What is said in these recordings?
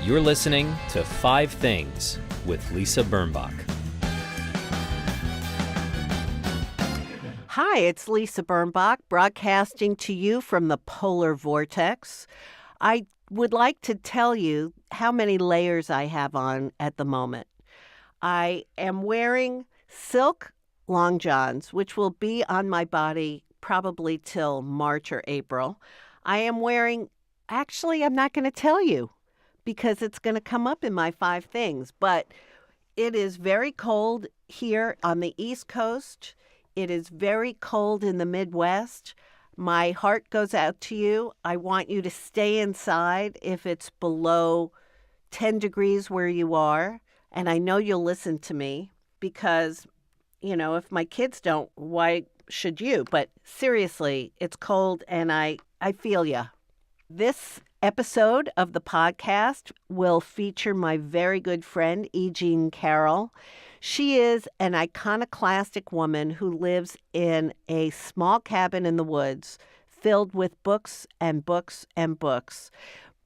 You're listening to 5 Things with Lisa Birnbach. Hi, it's Lisa Birnbach, broadcasting to you from the polar vortex. I would like to tell you how many layers I have on at the moment. I am wearing silk long johns, which will be on my body probably till March or April. I am wearing, actually, I'm not going to tell you because it's going to come up in my 5 things, but it is very cold here on the East Coast. It is very cold in the Midwest. My heart goes out to you. I want you to stay inside if it's below 10 degrees where you are. And I know you'll listen to me because, you know, if my kids don't, why should you? But seriously, it's cold and I feel ya. This episode of the podcast will feature my very good friend, E.JeanCarrol. She is an iconoclastic woman who lives in a small cabin in the woods filled with books and books and books.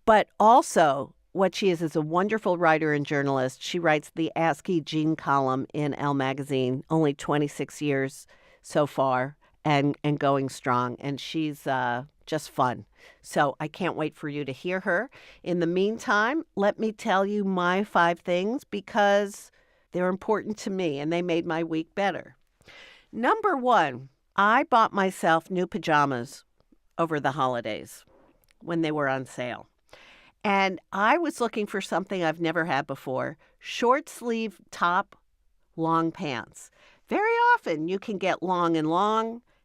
But also, what she is a wonderful writer and journalist. She writes the AskEJean column in Elle Magazine, only 26 years so far and going strong. And she's just fun. So I can't wait for you to hear her. In the meantime, let me tell you my 5 things because they're important to me and they made my week better. Number 1, I bought myself new pajamas over the holidays when they were on sale. And I was looking for something I've never had before, short sleeve top, long pants. Very often you can get long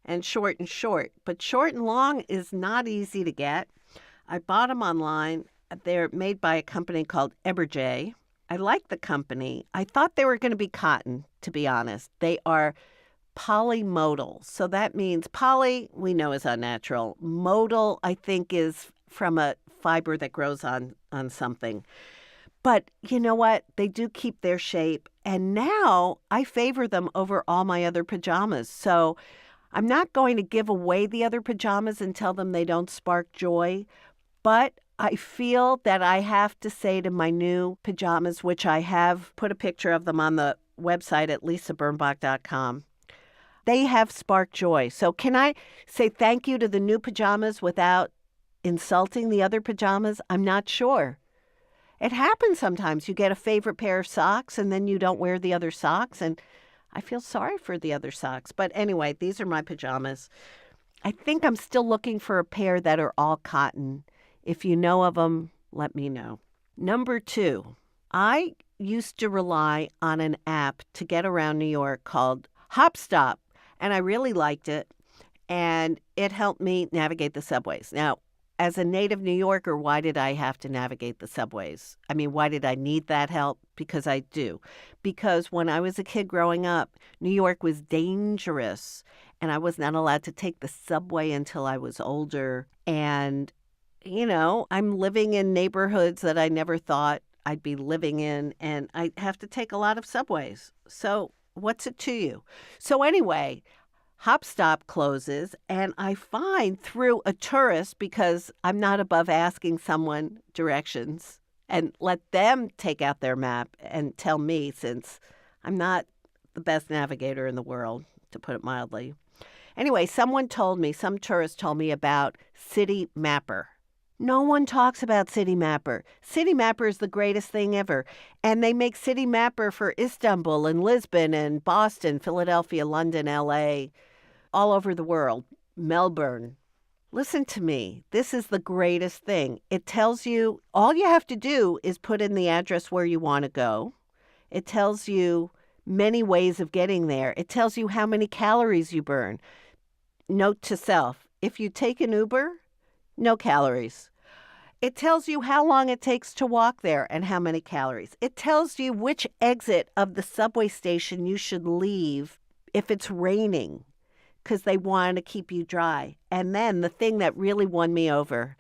and short, but short and long is not easy to get. I bought them online. They're made by a company called AskEJean. I like the company. I thought they were going to be cotton, to be honest. They are polymodal. So that means poly, we know is unnatural. Modal, I think, is from a fiber that grows on something. But you know what? They do keep their shape. And now I favor them over all my other pajamas. So I'm not going to give away the other pajamas and tell them they don't spark joy. But I feel that I have to say to my new pajamas, which I have put a picture of them on the website at lisabirnbach.com, they have sparked joy. So can I say thank you to the new pajamas without insulting the other pajamas? I'm not sure. It happens sometimes. You get a favorite pair of socks and then you don't wear the other socks. And I feel sorry for the other socks. But anyway, these are my pajamas. I think I'm still looking for a pair that are all cotton. If you know of them, let me know. Number 2, I used to rely on an app to get around New York called HopStop, and I really liked it, and it helped me navigate the subways. Now, as a native New Yorker, why did I have to navigate the subways? I mean, why did I need that help? Because I do. Because when I was a kid growing up, New York was dangerous, and I was not allowed to take the subway until I was older, and you know, I'm living in neighborhoods that I never thought I'd be living in, and I have to take a lot of subways. So what's it to you? So anyway, HopStop closes, and I find through a tourist, because I'm not above asking someone directions and let them take out their map and tell me, since I'm not the best navigator in the world, to put it mildly. Anyway, some tourist told me about City Mapper. No one talks about City Mapper. City Mapper is the greatest thing ever. And they make City Mapper for Istanbul and Lisbon and Boston, Philadelphia, London, LA, all over the world, Melbourne. Listen to me. This is the greatest thing. It tells you, all you have to do is put in the address where you want to go. It tells you many ways of getting there. It tells you how many calories you burn. Note to self, if you take an Uber, no calories. It tells you how long it takes to walk there and how many calories. It tells you which exit of the subway station you should leave if it's raining, because they want to keep you dry. And then the thing that really won me over,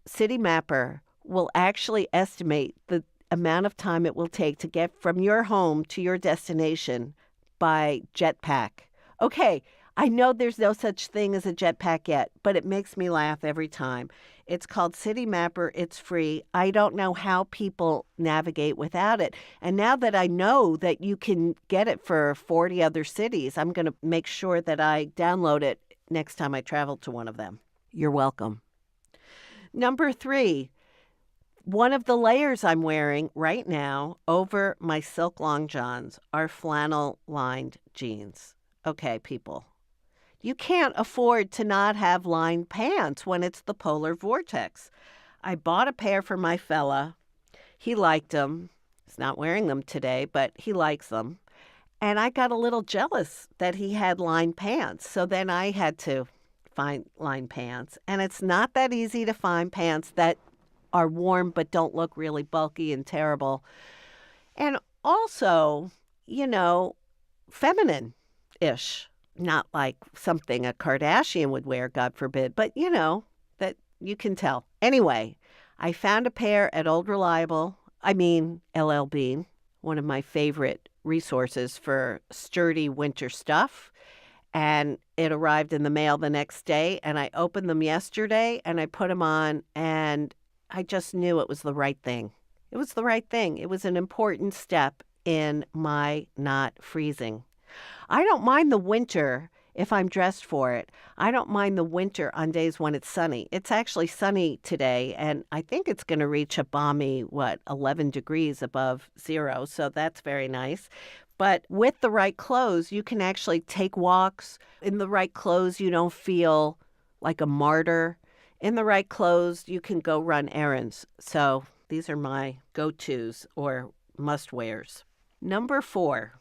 City Mapper will actually estimate the amount of time it will take to get from your home to your destination by jetpack. Okay, I know there's no such thing as a jetpack yet, but it makes me laugh every time. It's called City Mapper. It's free. I don't know how people navigate without it. And now that I know that you can get it for 40 other cities, I'm going to make sure that I download it next time I travel to one of them. You're welcome. Number 3, one of the layers I'm wearing right now over my silk long johns are flannel lined jeans. Okay, people. You can't afford to not have lined pants when it's the polar vortex. I bought a pair for my fella. He liked them. He's not wearing them today, but he likes them. And I got a little jealous that he had lined pants. So then I had to find lined pants. And it's not that easy to find pants that are warm but don't look really bulky and terrible. And also, feminine-ish. Not like something a Kardashian would wear, God forbid, but that you can tell. Anyway, I found a pair at Old Reliable, LL Bean, one of my favorite resources for sturdy winter stuff. And it arrived in the mail the next day, and I opened them yesterday, and I put them on, and I just knew it was the right thing. It was the right thing. It was an important step in my not freezing. I don't mind the winter if I'm dressed for it. I don't mind the winter on days when it's sunny. It's actually sunny today, and I think it's going to reach a balmy, 11 degrees above zero, so that's very nice. But with the right clothes, you can actually take walks. In the right clothes, you don't feel like a martyr. In the right clothes, you can go run errands. So these are my go-tos or must-wears. Number 4.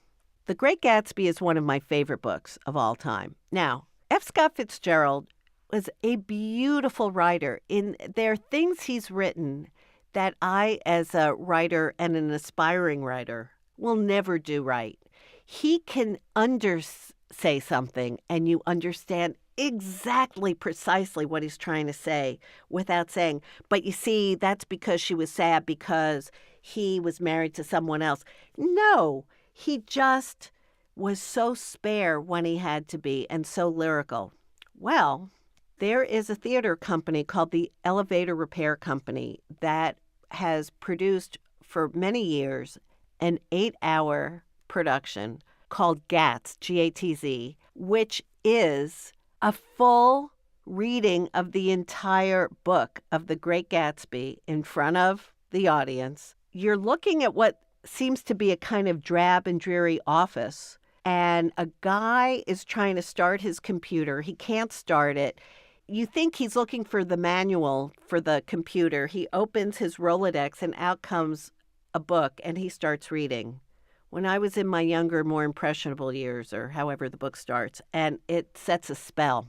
The Great Gatsby is one of my favorite books of all time. Now, F. Scott Fitzgerald was a beautiful writer. There are things he's written that I, as a writer and an aspiring writer, will never do right. He can undersay something and you understand exactly precisely what he's trying to say without saying, but you see, that's because she was sad because he was married to someone else. No. He just was so spare when he had to be and so lyrical. Well, there is a theater company called the Elevator Repair Company that has produced for many years an 8-hour production called GATZ, G-A-T-Z, which is a full reading of the entire book of The Great Gatsby in front of the audience. You're looking at what seems to be a kind of drab and dreary office, and a guy is trying to start his computer. He can't start it. You think he's looking for the manual for the computer. He opens his Rolodex, and out comes a book, and he starts reading. When I was in my younger, more impressionable years, or however the book starts, and it sets a spell.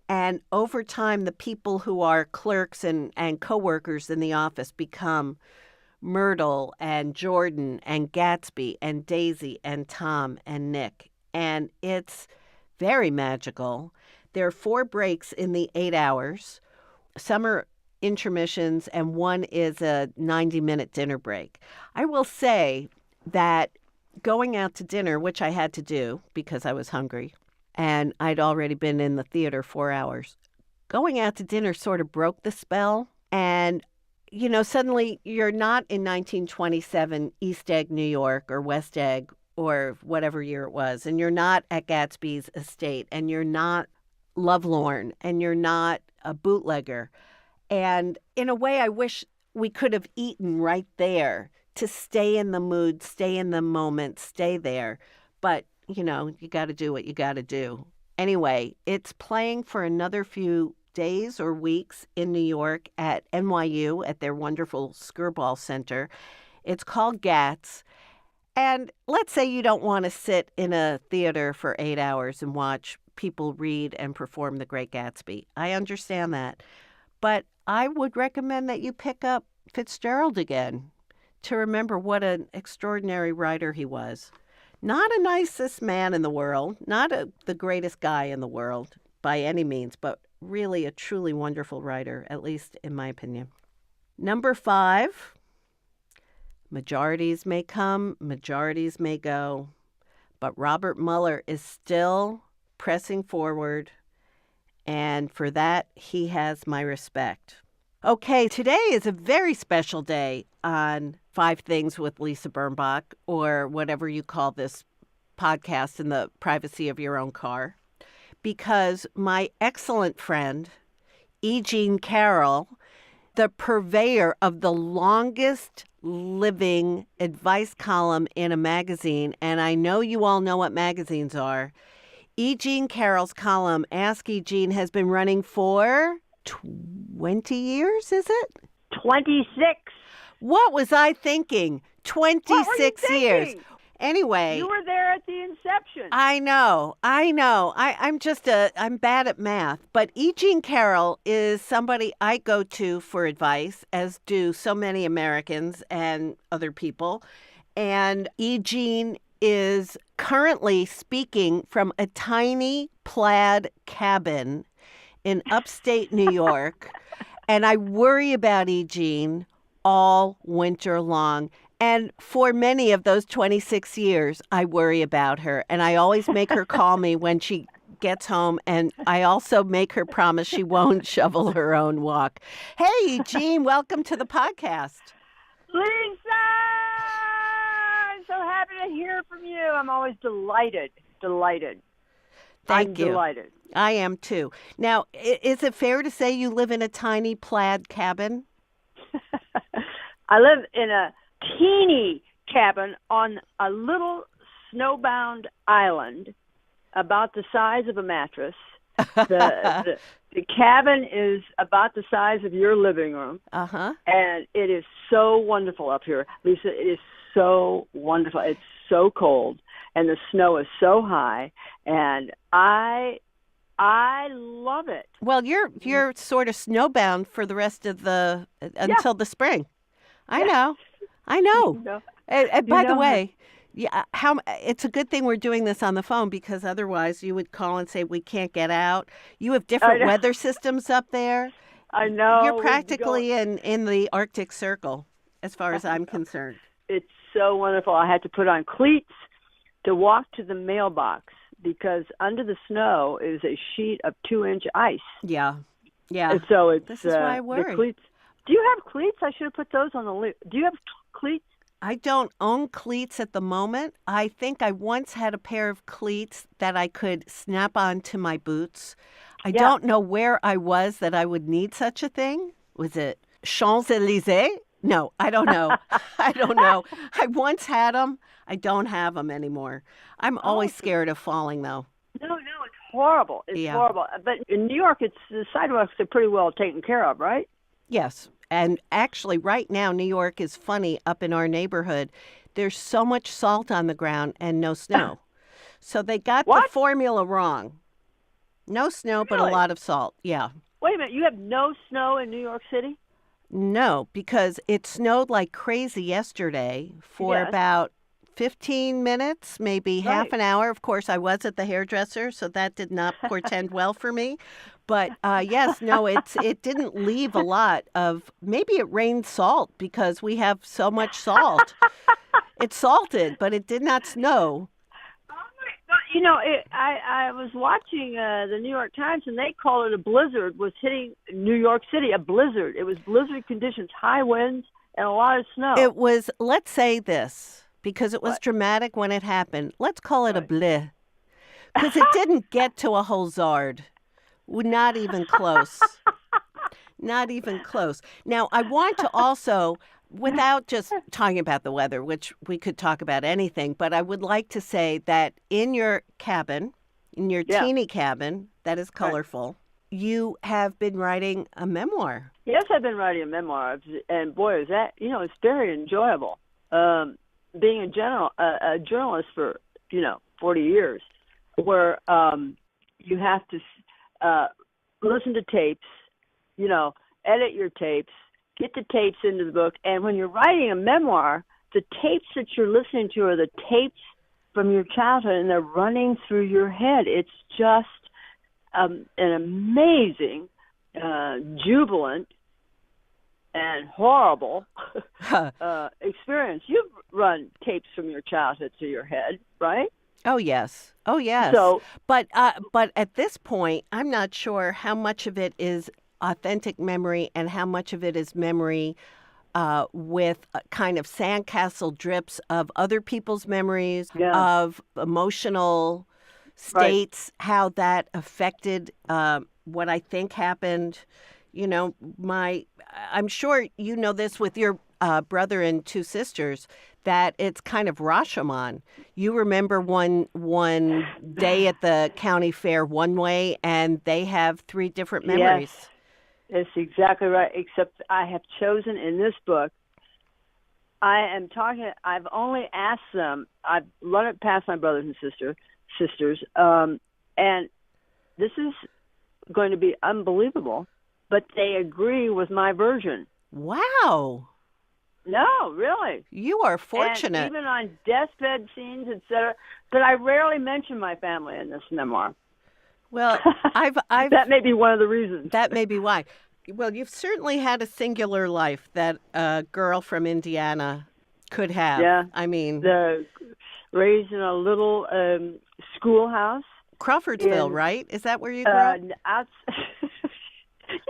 And over time, the people who are clerks and coworkers in the office become Myrtle and Jordan and Gatsby and Daisy and Tom and Nick. And it's very magical. There are 4 breaks in the 8 hours. Some are intermissions and one is a 90-minute dinner break. I will say that going out to dinner, which I had to do because I was hungry, and I'd already been in the theater 4 hours, going out to dinner sort of broke the spell. And suddenly you're not in 1927 East Egg, New York, or West Egg, or whatever year it was, and you're not at Gatsby's estate, and you're not lovelorn, and you're not a bootlegger. And in a way, I wish we could have eaten right there to stay in the mood, stay in the moment, stay there. But, you got to do what you got to do. Anyway, it's playing for another few days or weeks in New York at NYU at their wonderful Skirball Center. It's called GATZ. And let's say you don't want to sit in a theater for 8 hours and watch people read and perform The Great Gatsby. I understand that. But I would recommend that you pick up Fitzgerald again to remember what an extraordinary writer he was. Not a nicest man in the world, not the greatest guy in the world by any means, but really a truly wonderful writer, at least in my opinion. Number 5, majorities may come, majorities may go, but Robert Mueller is still pressing forward, and for that, he has my respect. Okay, today is a very special day on Five Things with Lisa Birnbach, or whatever you call this podcast in the privacy of your own car, because my excellent friend, E.JeanCarrol, the purveyor of the longest living advice column in a magazine, and I know you all know what magazines are. E.JeanCarrol's column, AskEJean, has been running for 20 years, is it? 26. What was I thinking? 26 What were you years. thinking? Anyway. You were there at the inception. I know. I'm bad at math. But E.JeanCarrol is somebody I go to for advice, as do so many Americans and other people. And E.Jean is currently speaking from a tiny plaid cabin in upstate New York. And I worry about E.Jean all winter long. And for many of those 26 years, I worry about her. And I always make her call me when she gets home. And I also make her promise she won't shovel her own walk. Hey, Jean, welcome to the podcast. Lisa! I'm so happy to hear from you. I'm always delighted. Thank you. Delighted. I am too. Now, is it fair to say you live in a tiny plaid cabin? I live in a teeny cabin on a little snowbound island about the size of a mattress. The cabin is about the size of your living room. Uh-huh. And it is so wonderful up here. Lisa, it is so wonderful. It's so cold and the snow is so high, and I love it. Well, you're sort of snowbound for the rest of until the spring. I know. And by the way, it's a good thing we're doing this on the phone, because otherwise you would call and say we can't get out. You have different weather systems up there. I know. You're practically in the Arctic Circle, as far as I'm concerned. It's so wonderful. I had to put on cleats to walk to the mailbox, because under the snow is a sheet of 2-inch ice. Yeah. And so this is why I worry. The cleats. Do you have cleats? I should have put those on the list. Do you have cleats? I don't own cleats at the moment. I think I once had a pair of cleats that I could snap onto my boots. I don't know where I was that I would need such a thing. Was it Champs-Élysées? No, I don't know. I once had them. I don't have them anymore. I'm always scared of falling, though. No, it's horrible. It's horrible. But in New York, the sidewalks are pretty well taken care of, right? Yes. And actually, right now, New York is funny. Up in our neighborhood, there's so much salt on the ground and no snow. So they got the formula wrong. No snow, but a lot of salt. Yeah. Wait a minute. You have no snow in New York City? No, because it snowed like crazy yesterday for about 15 minutes, maybe half an hour. Of course, I was at the hairdresser, so that did not portend well for me. But it didn't leave a lot of, maybe it rained salt because we have so much salt. It salted, but it did not snow. You know, I was watching the New York Times, and they call it a blizzard was hitting New York City, a blizzard. It was blizzard conditions, high winds, and a lot of snow. It was, let's say this, because it was dramatic when it happened. Let's call it a bleh. Because it didn't get to a whole zard. Not even close. Not even close. Now, I want to also, without just talking about the weather, which we could talk about anything, but I would like to say that in your cabin, in your teeny cabin that is colorful, you have been writing a memoir. Yes, I've been writing a memoir, and boy, is that, it's very enjoyable. Being a journalist for, 40 years, where you have to listen to tapes, edit your tapes, get the tapes into the book. And when you're writing a memoir, the tapes that you're listening to are the tapes from your childhood, and they're running through your head. It's just an amazing, jubilant, and horrible experience. You've run tapes from your childhood to your head, right? Oh, yes. Oh, yes. So, But at this point, I'm not sure how much of it is authentic memory and how much of it is memory with kind of sandcastle drips of other people's memories, yeah, of emotional right. states, how that affected what I think happened. You know, I'm sure you know this with your brother and two sisters, that it's kind of Rashomon. You remember one day at the county fair one way, and they have three different Yes, memories. that's exactly right. Except I have chosen in this book, I've only asked them, I've run it past my brothers and sisters, and this is going to be unbelievable, but they agree with my version. Wow. No, really. You are And fortunate. even on deathbed scenes, etc. But I rarely mention my family in this memoir. Well, I've That may be one of the reasons. that may be why. Well, you've certainly had a singular life that a girl from Indiana could have. Yeah. I mean, Raised in a little schoolhouse. Crawfordsville, in, right? Is that where you grew up? out,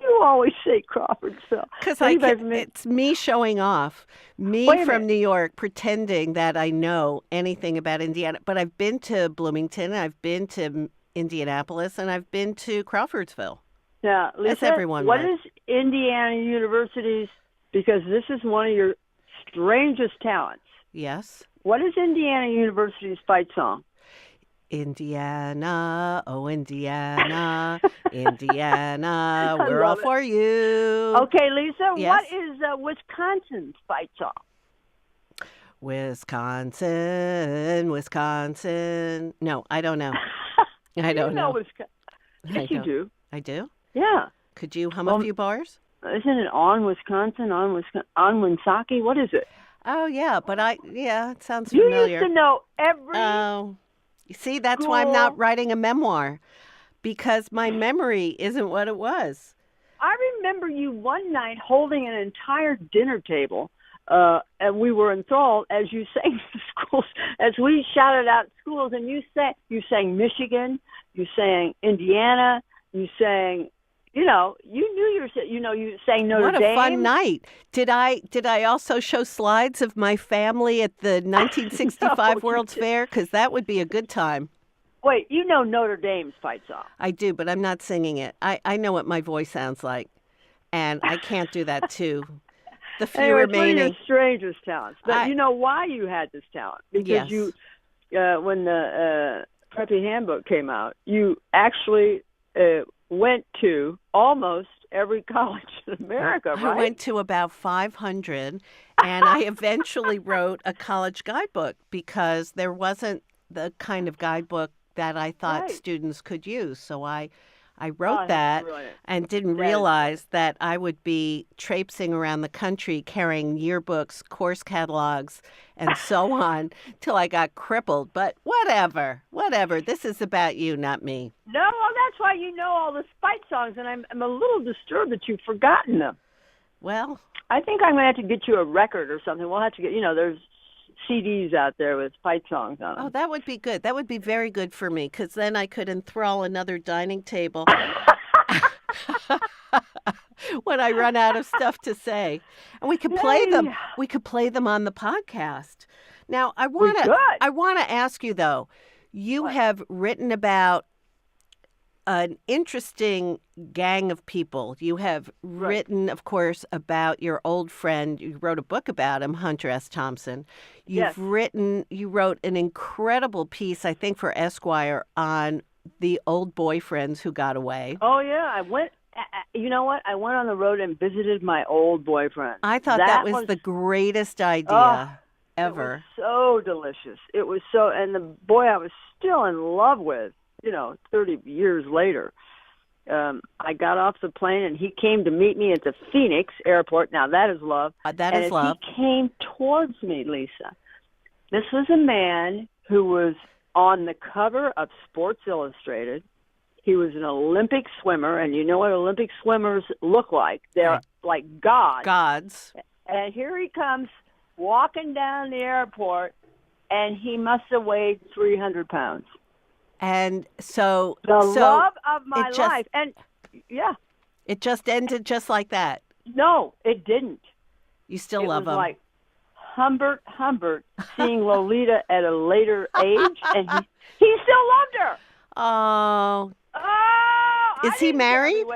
You always say Crawfordsville. Because Anybody from it's me showing off, me Wait a from minute. New York, pretending that I know anything about Indiana. But I've been to Bloomington, I've been to Indianapolis, and I've been to Crawfordsville. Now, As Lisa, everyone what would. is Indiana University's, because this is one of your strangest talents, Yes. what is Indiana University's fight song? Indiana, oh Indiana, Indiana, I we're all love it. for you. Okay, Lisa, Yes. what is Wisconsin's fight song? Wisconsin, Wisconsin. No, I don't know. I don't You know know. Wisconsin. I Yes, you don't. do. I do? Yeah. Could you hum Well, a few bars? isn't it on Wisconsin, on Woonsocket? What is it? Oh, yeah, but it sounds You familiar. used to know every Oh, you see, that's why I'm school. not writing a memoir, because my memory isn't what it was. I remember you one night holding an entire dinner table, and we were enthralled as you sang the schools, as we shouted out schools, and you sang Michigan, you sang Indiana, you sang, you sang Notre What a Dame. fun night. Did I also show slides of my family at the 1965 No, you World's didn't. Fair? Because that would be a good time. Wait, you know Notre Dame's fight song. I do, but I'm not singing it. I know what my voice sounds like, and I can't do that too. The few Anyway, it's one of your remaining. strangest talents. But I- you know why you had this talent? Because Yes. you, when the Preppy Handbook came out, you actually went to almost every college in America, I right? went to about 500, and I eventually wrote a college guidebook because there wasn't the kind of guidebook that I thought Right. students could use. So I Oh, wrote that's that brilliant. and didn't That is realize that I would be traipsing around the country carrying yearbooks, course catalogs, and so on till I got crippled. But whatever. This is about you, not me. No, well, that's why you know all the fight songs, and I'm a little disturbed that you've forgotten them. Well, I think I'm going to have to get you a record or something. We'll have to get, there's CDs out there with fight songs on them. oh, that would be good. That would be very good for me, because then I could enthrall another dining table when I run out of stuff to say. And we could play them. Yay. We could play them on the podcast. Now, I We want to could. I want to ask you though. You What? have written about an interesting gang of people. You have written, of course, about your old friend. You wrote a book about him, Hunter S. Thompson. Yes. You wrote an incredible piece, I think, for Esquire on the old boyfriends who got away. Oh, yeah. I went, you know what? I went on the road and visited my old boyfriend. I thought that was the greatest idea ever. It was so delicious. It was so, and the boy I was still in love with, 30 years later. I got off the plane and he came to meet me at the Phoenix airport. Now that is love. That and is as love. He came towards me, Lisa. This was a man who was on the cover of Sports Illustrated. He was an Olympic swimmer, and you know what Olympic swimmers look like. They're like gods. Gods. And here he comes walking down the airport, and he must have weighed 300 pounds. And so The love of my life. And, yeah. It just ended just like that. No, it didn't. You still love him. It was like Humbert seeing Lolita at a later age, and he still loved her. Oh. Oh, is he married?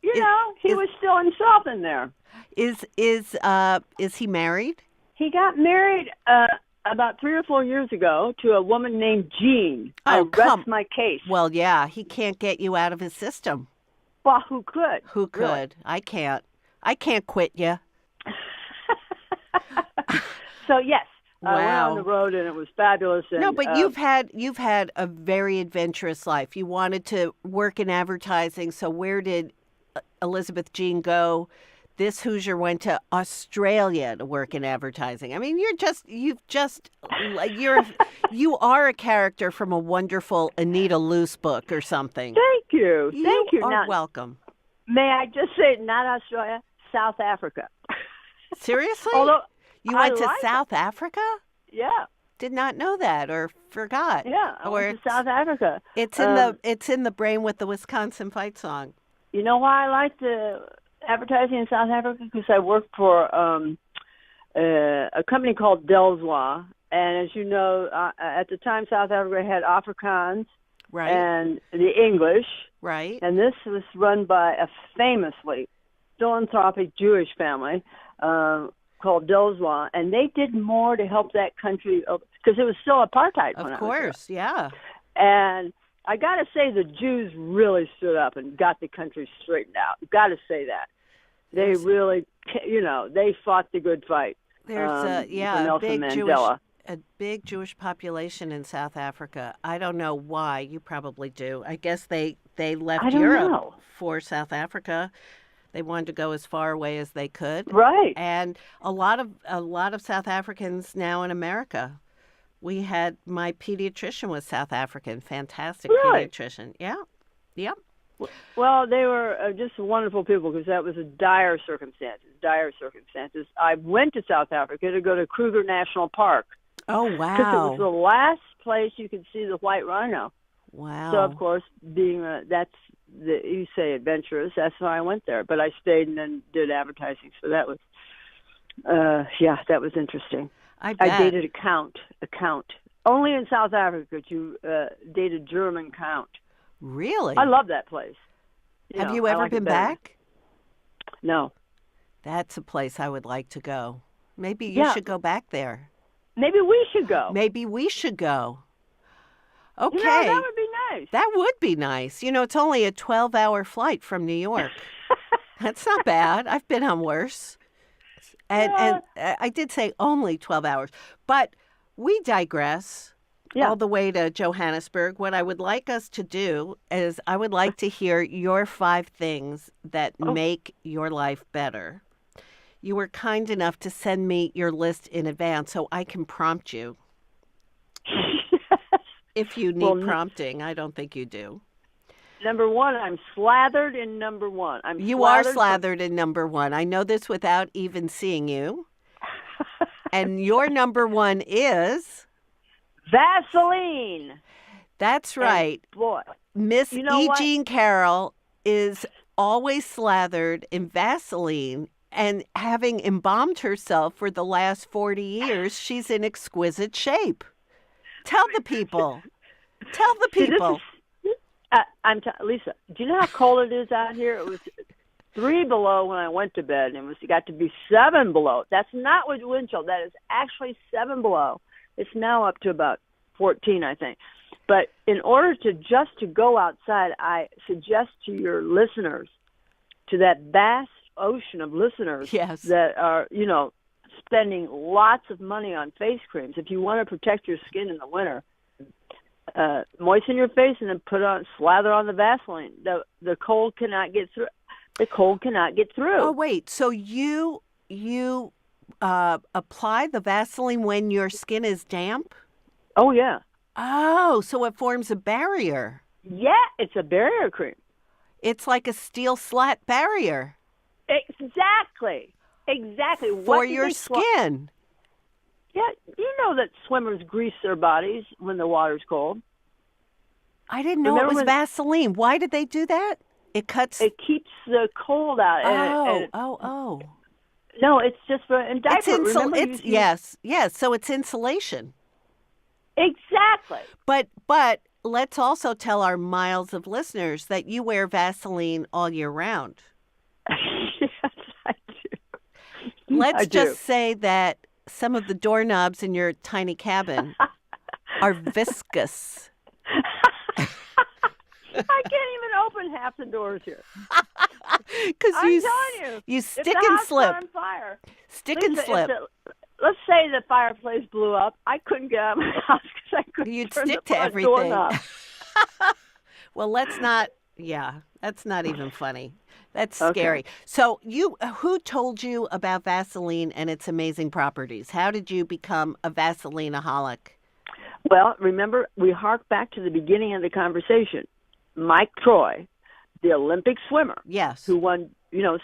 He was still himself in there. Is he married? He got married about 3 or 4 years ago to a woman named Jean. I rest my case. Well, yeah, he can't get you out of his system. Well, who could? Who could? Really? I can't. I can't quit you. So yes, wow. I went on the road and it was fabulous. And, no, but you've had a very adventurous life. You wanted to work in advertising. So where did Elizabeth Jean go? This Hoosier went to Australia to work in advertising. I mean, you are a character from a wonderful Anita Luce book or something. Thank you. Thank you. You are now, welcome. May I just say, not Australia, South Africa. Seriously? Although you went to South Africa? Yeah. Did not know that or forgot. Yeah, I went to South Africa. It's in the brain with the Wisconsin fight song. You know why I like the advertising in South Africa? Because I worked for a company called Delzois, and as you know, at the time South Africa had Afrikaans, right, and the English, right, and this was run by a famously philanthropic Jewish family called Delzois, and they did more to help that country because it was still apartheid. Of course, yeah. And I got to say, the Jews really stood up and got the country straightened out. Got to say that. They really, they fought the good fight. There's a big Jewish population in South Africa. I don't know why. You probably do. I guess they left Europe for South Africa. They wanted to go as far away as they could. Right. And a lot of South Africans now in America. We had my pediatrician was South African, fantastic pediatrician. Yeah. Yep. Well, they were just wonderful people because that was dire circumstances. I went to South Africa to go to Kruger National Park. Oh, wow. Because it was the last place you could see the white rhino. Wow. So, of course, you say adventurous, that's why I went there. But I stayed and then did advertising. So that was, that was interesting. I bet. I dated a count. Only in South Africa could you date a German count. Really? I love that place. Have you ever been back? No. That's a place I would like to go. Maybe you should go back there. Maybe we should go. Okay. That would be nice. That would be nice. It's only a 12-hour flight from New York. That's not bad. I've been on worse. And I did say only 12 hours. But we digress all the way to Johannesburg. What I would like us to do is I would like to hear your 5 things that make your life better. You were kind enough to send me your list in advance so I can prompt you. If you need prompting, I don't think you do. Number 1, I'm slathered in number 1. You are slathered in number 1. I know this without even seeing you. And your number 1 is? Vaseline. That's right. And boy. Miss E.JeanCarrol is always slathered in Vaseline, and having embalmed herself for the last 40 years, she's in exquisite shape. Tell the people. Lisa, do you know how cold it is out here? It was 3 below when I went to bed, and it got to be 7 below. That's not with wind chill. That is actually 7 below. It's now up to about 14, I think. But in order to go outside, I suggest to your listeners, to that vast ocean of listeners that are, spending lots of money on face creams. If you want to protect your skin in the winter, moisten your face and then slather on the Vaseline. The cold cannot get through. Oh, wait. So you apply the Vaseline when your skin is damp? Oh, yeah. Oh, so it forms a barrier. Yeah, it's a barrier cream. It's like a steel slat barrier. Exactly. For your skin. Yeah, know that swimmers grease their bodies when the water's cold. I didn't know Remember it was when- Vaseline. Why did they do that? It cuts. It keeps the cold out. Oh. No, it's just for and diaper. It's Remember you yes. So it's insulation. Exactly. But let's also tell our miles of listeners that you wear Vaseline all year round. Yes, I do. Let's I just do. say that some of the doorknobs in your tiny cabin are viscous. I can't even open half the doors here. Because I'm telling you, stick if the and house slip. got on fire, Stick Lisa, and slip. Let's say the fireplace blew up. I couldn't get out of my house because I couldn't You'd turn stick the to front everything. doorknob. Well, let's not. Yeah, that's not even funny. That's Okay. scary. So who told you about Vaseline and its amazing properties? How did you become a Vaseline-aholic? Well, remember, we hark back to the beginning of the conversation. Mike Troy, the Olympic swimmer, Yes. who won,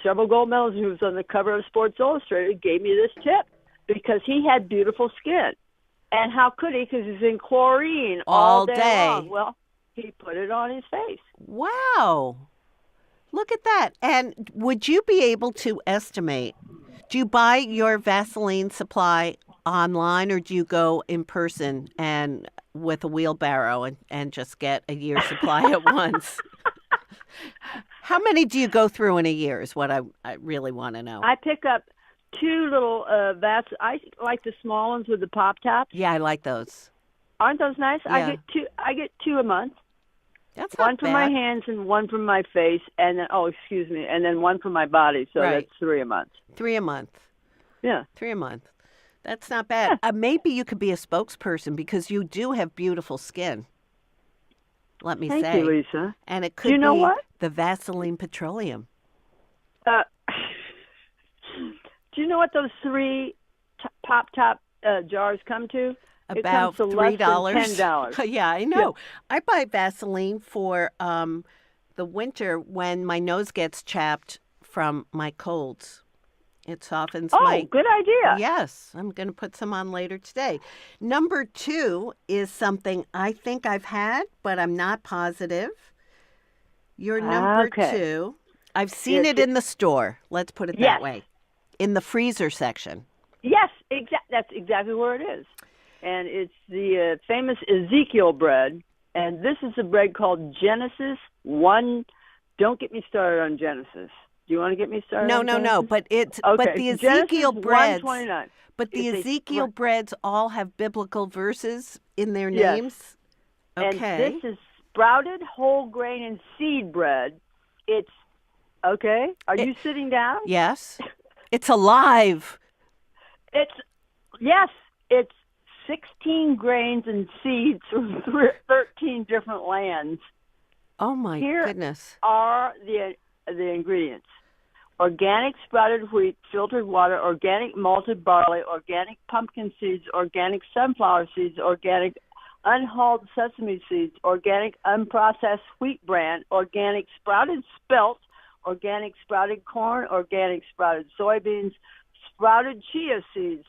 several gold medals, who was on the cover of Sports Illustrated, gave me this tip because he had beautiful skin. And how could he? Because he's in chlorine all day long. Well, he put it on his face. Wow. Look at that. And would you be able to estimate, do you buy your Vaseline supply online or do you go in person and with a wheelbarrow and just get a year's supply at once? How many do you go through in a year is what I really want to know. I pick up 2 little I like the small ones with the pop tops. Yeah, I like those. Aren't those nice? Yeah. I get 2 a month. That's not One for my hands and one for my face, and then one for my body. So Right. that's 3 a month. 3 a month. Yeah. 3 a month. That's not bad. Maybe you could be a spokesperson because you do have beautiful skin. Let me Thank say. you, Lisa. And it could you know be what? the Vaseline Petroleum. Do you know what those 3 pop top jars come to? It About comes to less $3. than $10. Yeah, I know. I buy Vaseline for the winter when my nose gets chapped from my colds. It softens my... good idea. Yes, I'm going to put some on later today. Number 2 is something I think I've had, but I'm not positive. Your number 2, I've seen it in the store. Let's put it that way. In the freezer section. Yes, that's exactly where it is. And it's the famous Ezekiel bread. And this is a bread called Genesis 1. Don't get me started on Genesis. Do you want to get me started? No. But it's okay. but the Ezekiel Genesis breads. 129. But the Ezekiel breads all have biblical verses in their Yes. names. Okay. And this is sprouted whole grain and seed bread. It's okay. Are you sitting down? Yes. It's alive. It's 16 grains and seeds from 13 different lands. Oh my goodness. Are the ingredients: organic sprouted wheat, filtered water, organic malted barley, organic pumpkin seeds, organic sunflower seeds, organic unhulled sesame seeds, organic unprocessed wheat bran, organic sprouted spelt, organic sprouted corn, organic sprouted soybeans, sprouted chia seeds,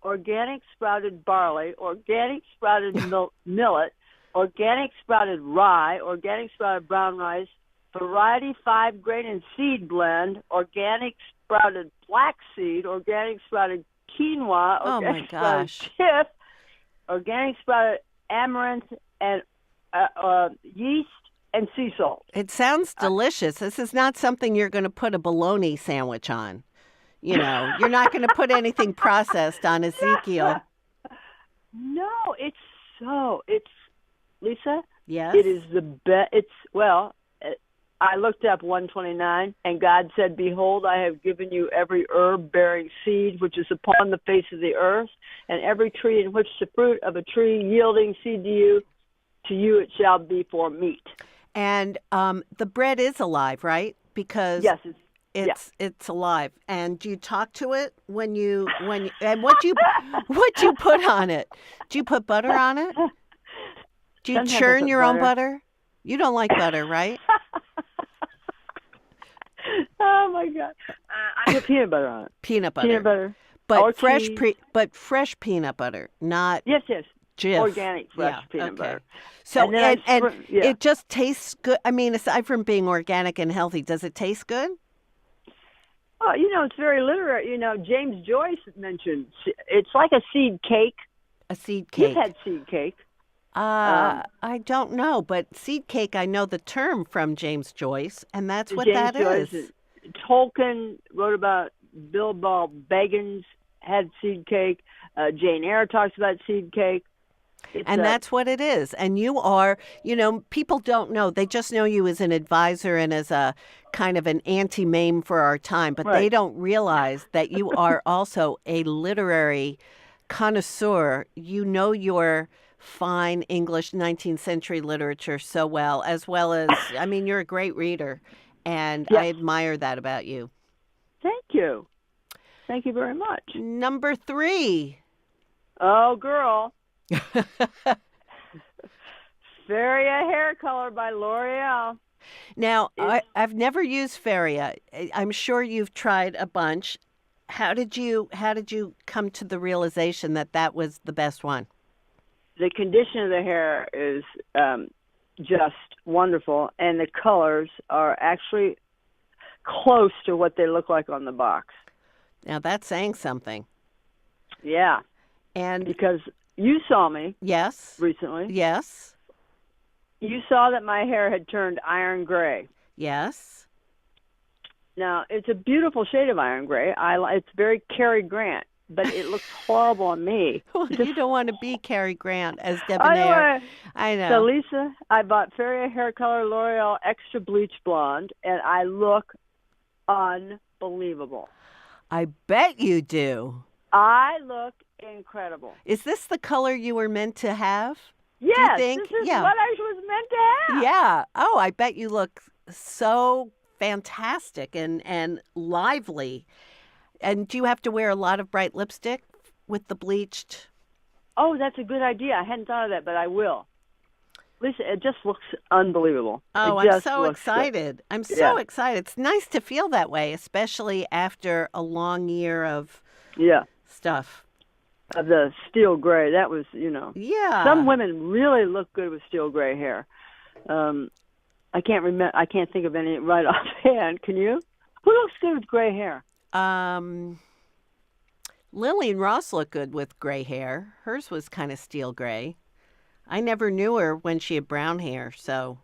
organic sprouted barley, organic sprouted millet, organic sprouted rye, organic sprouted brown rice, variety 5 grain and seed blend, organic sprouted flaxseed, organic sprouted quinoa, organic sprouted chiff, organic sprouted amaranth, and yeast and sea salt. It sounds delicious. This is not something you're going to put a bologna sandwich on. You're not going to put anything processed on Ezekiel. No, it's Lisa. Yes. It is the best. I looked up 129, and God said, "Behold, I have given you every herb bearing seed which is upon the face of the earth, and every tree in which the fruit of a tree yielding seed to you it shall be for meat." And the bread is alive, right? Because yes, it's alive. And do you talk to it when you and what you put on it? Do you put butter on it? Do you Sometimes churn your own butter. butter? You don't like butter, right? Oh my God! I put peanut butter on it. Peanut butter. But cheese. but fresh peanut butter, not Yes, Jif. organic fresh peanut butter. So And then it just tastes good. I mean, aside from being organic and healthy, does it taste good? Oh, it's very literary. James Joyce mentioned it's like a seed cake. A seed cake. You've had seed cake. I don't know, but seed cake, I know the term from James Joyce, and that's what James that Joyce, is. Tolkien wrote about Bilbo Baggins had seed cake. Jane Eyre talks about seed cake. And that's what it is. And you are, people don't know. They just know you as an advisor and as a kind of an anti-mame for our time, but they don't realize that you are also a literary connoisseur. You know your fine English 19th century literature so well as, I mean, you're a great reader, and I admire that about you. Thank you. Thank you very much. Number 3. Oh, girl. Feria hair color by L'Oreal. Now, I've never used Feria. I'm sure you've tried a bunch. How did you come to the realization that that was the best one? The condition of the hair is just wonderful, and the colors are actually close to what they look like on the box. Now, that's saying something. Yeah. And because you saw me recently. Yes. You saw that my hair had turned iron gray. Yes. Now, it's a beautiful shade of iron gray. It's very Cary Grant, but it looks horrible on me. Well, you don't want to be Cary Grant as debonair. I know. So, Lisa, I bought Feria hair color L'Oreal Extra Bleach Blonde, and I look unbelievable. I bet you do. I look incredible. Is this the color you were meant to have? Yes, do you think? This is what I was meant to have. Yeah. Oh, I bet you look so fantastic and lively. And do you have to wear a lot of bright lipstick with the bleached? Oh, that's a good idea. I hadn't thought of that, but I will. Lisa, it just looks unbelievable. Oh, I'm so excited. Good. I'm so excited. It's nice to feel that way, especially after a long year of stuff. Of the steel gray. That was, Yeah. Some women really look good with steel gray hair. I can't remember. I can't think of any right offhand. Can you? Who looks good with gray hair? Lillian Ross looked good with gray hair. Hers was kind of steel gray. I never knew her when she had brown hair, so.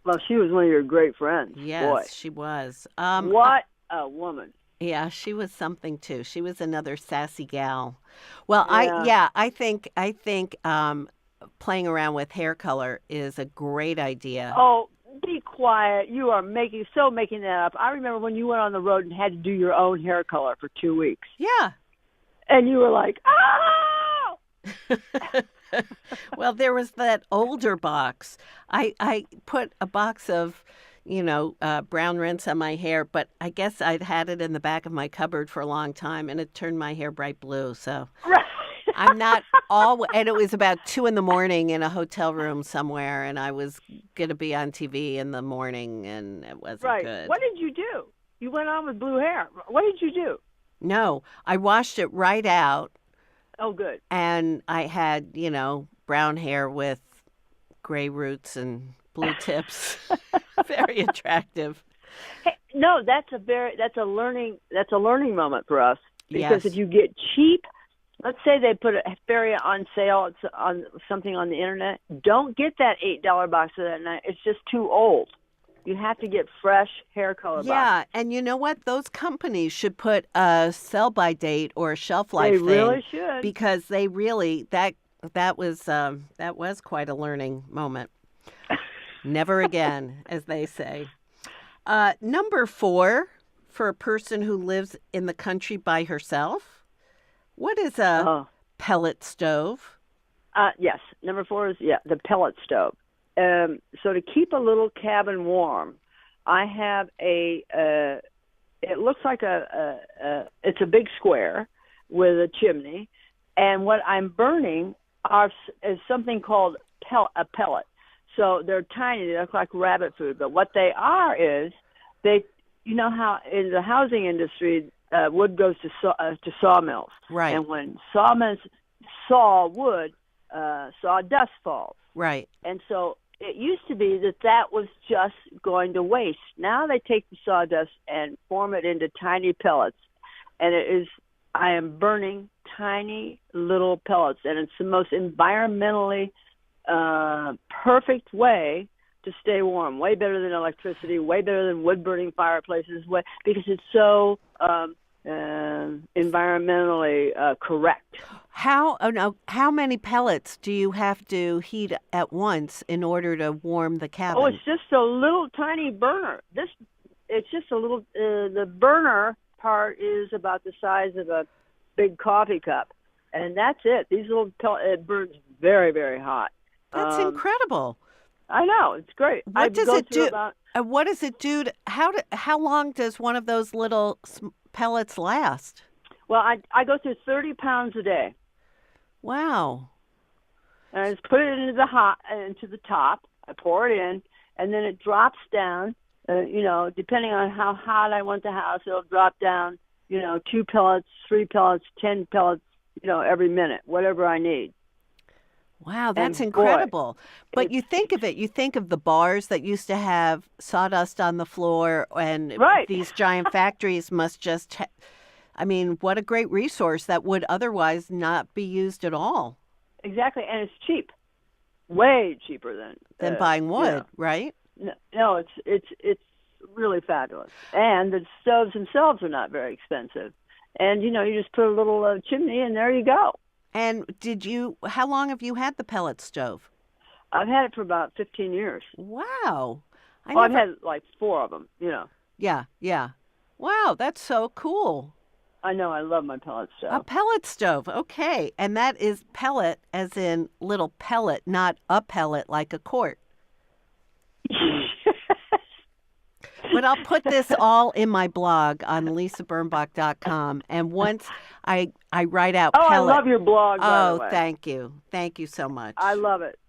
Well, she was one of your great friends. Yes, boy. She was. What a woman. Yeah, she was something too. She was another sassy gal. Well, I think playing around with hair color is a great idea. Oh, be quiet. You are making that up. I remember when you went on the road and had to do your own hair color for 2 weeks. Yeah. And you were like, oh! Well, there was that older box. I put a box of brown rinse on my hair, but I guess I'd had it in the back of my cupboard for a long time, and it turned my hair bright blue. So I'm not and it was about 2 a.m. in a hotel room somewhere, and I was going to be on TV in the morning, and it wasn't good. What did you do? You went on with blue hair. What did you do? No, I washed it right out. Oh, good. And I had, brown hair with gray roots and blue tips. Very attractive. Hey, no, that's a learning moment for us, because if you get cheap, let's say they put a Feria on sale, it's on something on the internet, don't get that $8 box of that night. It's just too old. You have to get fresh hair color box. Yeah, and you know what? Those companies should put a sell-by date or a shelf life thing. They really should. Because they really, that was quite a learning moment. Never again, as they say. Number 4, for a person who lives in the country by herself, what is a pellet stove? Yes, number 4 is the pellet stove. So to keep a little cabin warm, I have it looks like it's a big square with a chimney, and what I'm burning is something called a pellet. So they're tiny, they look like rabbit food, but what they are is, you know how in the housing industry, wood goes to sawmills. Right. And when sawmills saw wood, sawdust falls. Right. And so it used to be that was just going to waste. Now they take the sawdust and form it into tiny pellets. And I am burning tiny little pellets. And it's the most environmentally perfect way to stay warm. Way better than electricity, way better than wood-burning fireplaces, because it's so environmentally correct. How many pellets do you have to heat at once in order to warm the cabin? Oh, it's just a little tiny burner. It's just a little. The burner part is about the size of a big coffee cup, and that's it. These little it burns very, very hot. That's incredible. I know, it's great. What does it do? What does it do? How long does one of those little pellets last? Well, I go through 30 pounds a day. Wow. And I just put it into the top. I pour it in, and then it drops down. Depending on how hot I want the house, it'll drop down. 2 pellets, 3 pellets, 10 pellets. Every minute, whatever I need. Wow, that's incredible. But you think of it, you think of the bars that used to have sawdust on the floor, and these giant factories must just, what a great resource that would otherwise not be used at all. Exactly, and it's cheap. Way cheaper than buying wood, right? No, it's really fabulous. And the stoves themselves are not very expensive. And, you just put a little chimney, and there you go. And how long have you had the pellet stove? I've had it for about 15 years. Wow. I've had like 4 of them, Yeah. Wow, that's so cool. I know, I love my pellet stove. A pellet stove, okay. And that is pellet as in little pellet, not a pellet like a quart. But I'll put this all in my blog on lisabirnbach.com. And once I write out pellet. I love your blog, by the way. Thank you. Thank you so much. I love it.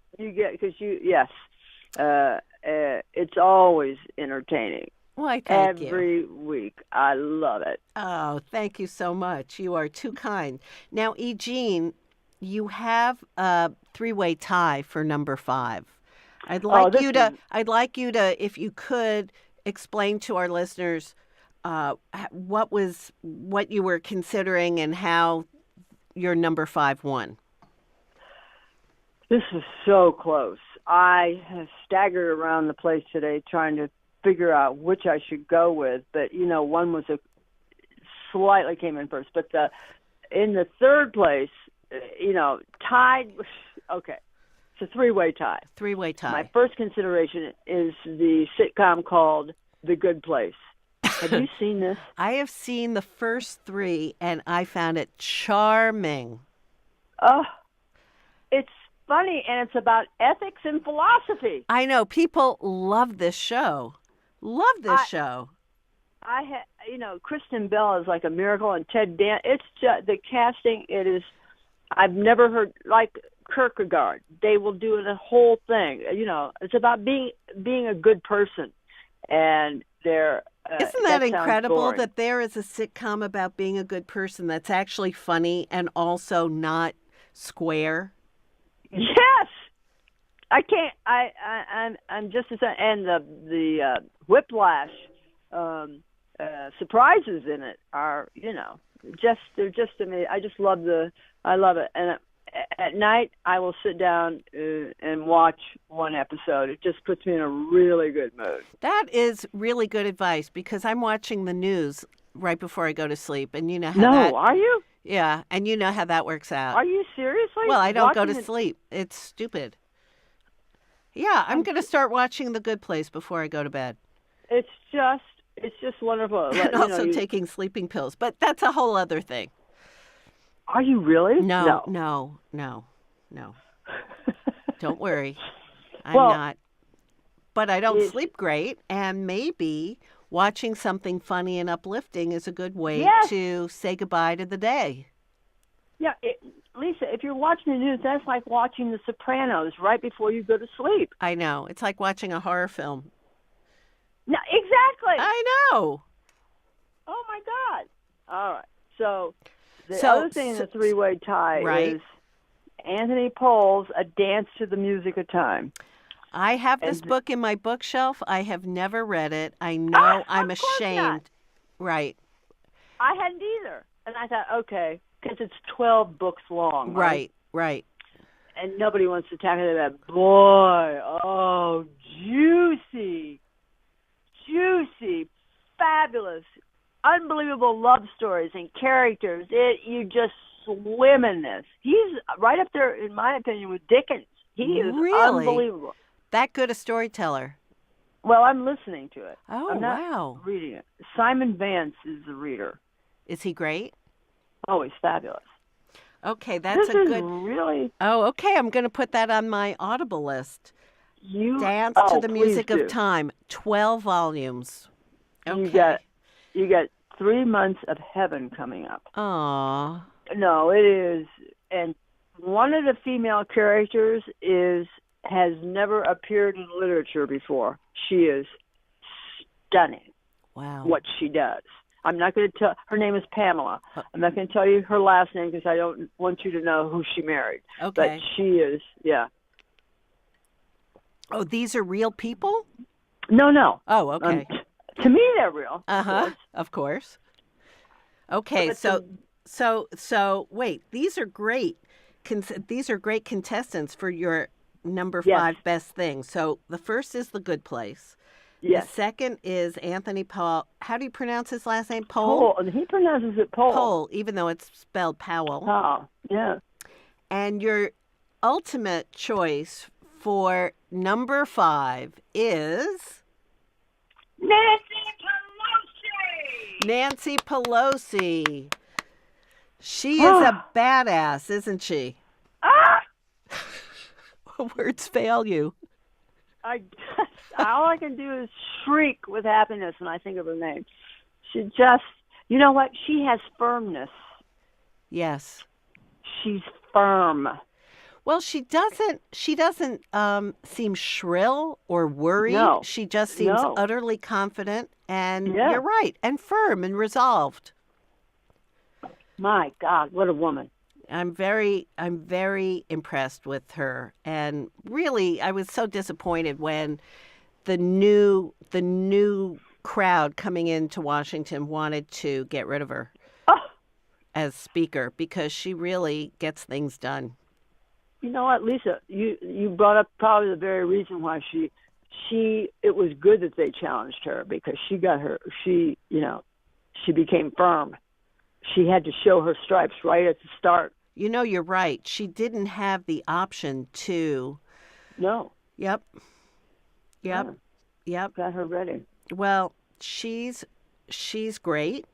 It's always entertaining. Why, thank you. Every week. I love it. Oh, thank you so much. You are too kind. Now, E.Jean, you have a 3-way tie for number 5. I'd like you to, if you could, explain to our listeners what you were considering and how your number 5 won. This is so close. I have staggered around the place today trying to figure out which I should go with, but one was slightly came in first. But in the third place, tied. Okay. It's a 3-way tie. 3-way tie. My first consideration is the sitcom called The Good Place. Have you seen this? I have seen the first 3, and I found it charming. Oh, it's funny, and it's about ethics and philosophy. I know. People love this show. Show. Kristen Bell is like a miracle, and Ted Dan. It's just the casting. It is. I've never heard like Kierkegaard. They will do the whole thing. It's about being a good person, and they're. Isn't that incredible that there is a sitcom about being a good person that's actually funny and also not square? Yes, I can't. I'm just as and the whiplash surprises in it are they're just amazing. I love it. And at night I will sit down and watch one episode. It just puts me in a really good mood. That is really good advice because I'm watching the news right before I go to sleep, and you know how No, are you? Yeah, and you know how that works out. Are you seriously? Well, I don't go to sleep. It's stupid. Yeah, I'm going to start watching The Good Place before I go to bed. It's just wonderful. And also taking sleeping pills, but that's a whole other thing. Are you really? No. Don't worry. I'm not. But I don't sleep great, and maybe watching something funny and uplifting is a good way to say goodbye to the day. Yeah, Lisa, if you're watching the news, that's like watching The Sopranos right before you go to sleep. I know. It's like watching a horror film. No, exactly. I know. Oh, my God. All right. So the other thing in the three-way tie is Anthony Pohl's A Dance to the Music of Time. I have this book in my bookshelf. I have never read it. I know I'm ashamed. Not. Right. I hadn't either. And I thought, okay, because it's 12 books long. Right. And nobody wants to tackle that. Boy, oh, juicy, fabulous, unbelievable love stories and characters. You just swim in this. He's right up there, in my opinion, with Dickens. He is unbelievable. That good a storyteller. Well, I'm listening to it. Oh, I'm not wow. reading it. Simon Vance is the reader. Is he great? Oh, he's fabulous. Okay, that's really. Oh, okay. I'm going to put that on my Audible list. Dance to the Music of Time, 12 volumes. Okay. You got 3 months of heaven coming up. Aw. No, it is, and one of the female characters has never appeared in literature before. She is stunning. Wow. What she does. I'm not going to tell. Her name is Pamela. I'm not going to tell you her last name because I don't want you to know who she married. Okay. But she is, yeah. Oh, these are real people? No. Oh, okay. To me, they're real. Of course. Okay, so wait. These are great. These are great contestants for your number 5 best thing. So the first is The Good Place. Yes. The second is Anthony Pohl. How do you pronounce his last name? Pohl. He pronounces it Pohl. Pohl, even though it's spelled Powell. Oh, yeah. And your ultimate choice for number 5 is Nancy Pelosi. She is a badass, isn't she? Words fail you. All I can do is shriek with happiness when I think of her name. She just, you know what? She has firmness. Yes. She's firm. Well, she doesn't seem shrill or worried. No. She just seems utterly confident, and you're right, and firm and resolved. My God, what a woman. I'm very impressed with her, and really, I was so disappointed when the new crowd coming into Washington wanted to get rid of her as speaker because she really gets things done. You know what, Lisa? You brought up probably the very reason why it was good that they challenged her because she became firm. She had to show her stripes right at the start. You know, you're right. She didn't have the option to. No. Yep. Got her ready. Well, she's great.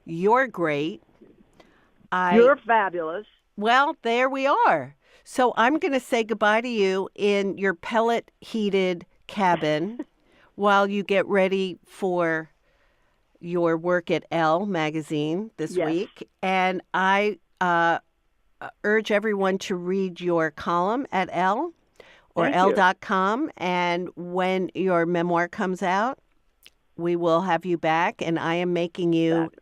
You're great. You're fabulous. Well, there we are. So I'm going to say goodbye to you in your pellet-heated cabin while you get ready for your work at Elle Magazine this week. And I urge everyone to read your column at Elle or Elle.com. And when your memoir comes out, we will have you back. And I am making you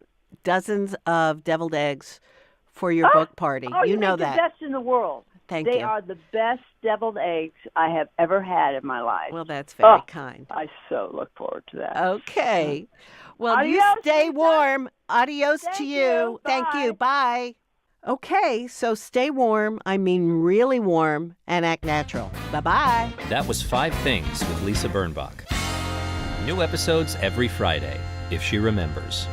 dozens of deviled eggs for your book party. You know make that. The best in the world. Thank you. They are the best deviled eggs I have ever had in my life. Well, that's very kind. I so look forward to that. Okay. Well, Adios, you stay Lisa. warm. Adios to you. You. Thank Bye. you. Bye. Okay, so stay warm. I mean really warm and act natural. Bye-bye. That was 5 Things with Lisa Birnbach. New episodes every Friday, if she remembers.